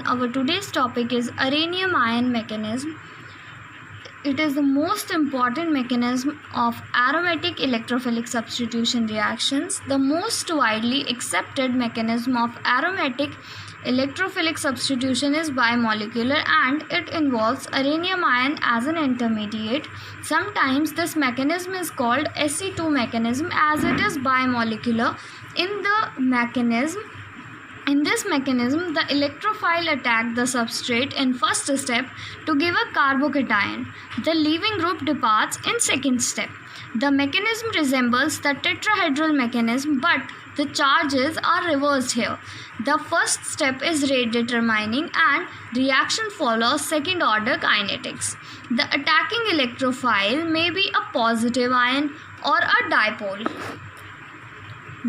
our today's topic is uranium ion mechanism. It is the most important mechanism of aromatic electrophilic substitution reactions. The most widely accepted mechanism of aromatic electrophilic substitution is bimolecular, and it involves uranium ion as an intermediate. Sometimes this mechanism is called SE2 mechanism as it is bimolecular. In this mechanism, the electrophile attack the substrate in first step to give a carbocation. The leaving group departs in second step. The mechanism resembles the tetrahedral mechanism, but the charges are reversed here. The first step is rate determining and reaction follows second order kinetics. The attacking electrophile may be a positive ion or a dipole.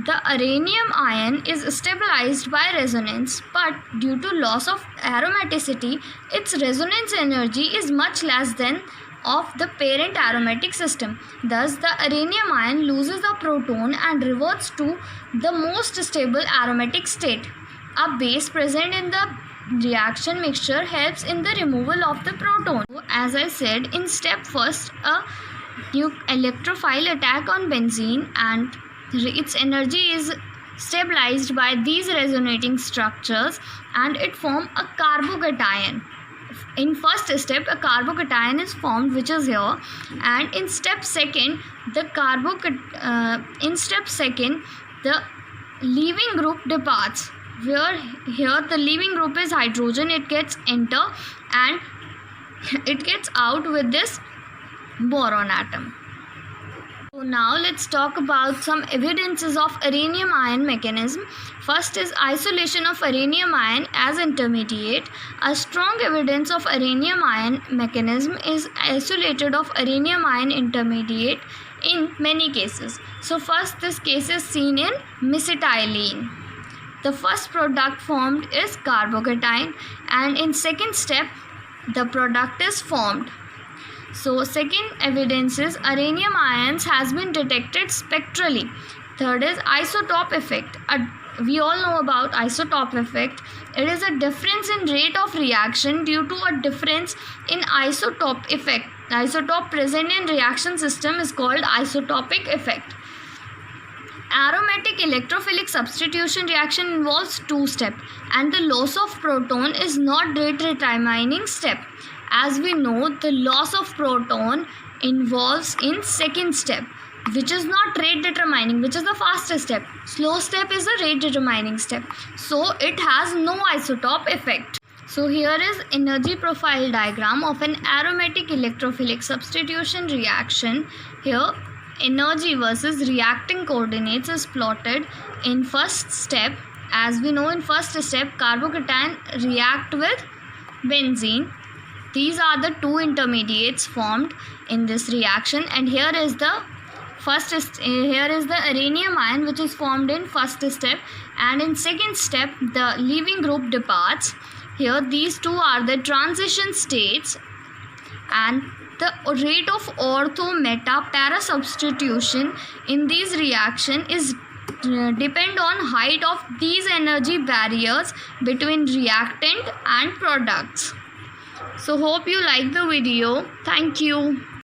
The uranium ion is stabilized by resonance, but due to loss of aromaticity, its resonance energy is much less than of the parent aromatic system. Thus, the uranium ion loses a proton and reverts to the most stable aromatic state. A base present in the reaction mixture helps in the removal of the proton. As I said, in step first, a electrophile attack on benzene and its energy is stabilized by these resonating structures and it forms a carbocation. In first step, a carbocation is formed, which is here, and in step second, the leaving group departs. Where here the leaving group is hydrogen, it gets enter and it gets out with this boron atom. So now let's talk about some evidences of uranium ion mechanism. First is isolation of uranium ion as intermediate. A strong evidence of uranium ion mechanism is isolation of uranium ion intermediate in many cases. So first, this case is seen in mesitylene. The first product formed is carbocation, and in second step the product is formed. So second evidence is uranium ions has been detected spectrally. Third is isotope effect. We all know about isotope effect. It is a difference in rate of reaction due to a difference in isotope effect. Isotope present in reaction system is called isotopic effect. Aromatic electrophilic substitution reaction involves two steps, and the loss of proton is not rate determining step. As we know, the loss of proton involves in second step, which is not rate determining, which is the fastest step. Slow step is a rate determining step. So it has no isotope effect. So here is energy profile diagram of an aromatic electrophilic substitution reaction. Here energy versus reacting coordinates is plotted in first step. As we know, in first step carbocation react with benzene. These are the two intermediates formed in this reaction, and here is the uranium ion which is formed in first step, and in second step the leaving group departs. Here these two are the transition states, and the rate of ortho meta para substitution in this reaction is depend on height of these energy barriers between reactant and products. So hope you like the video. Thank you.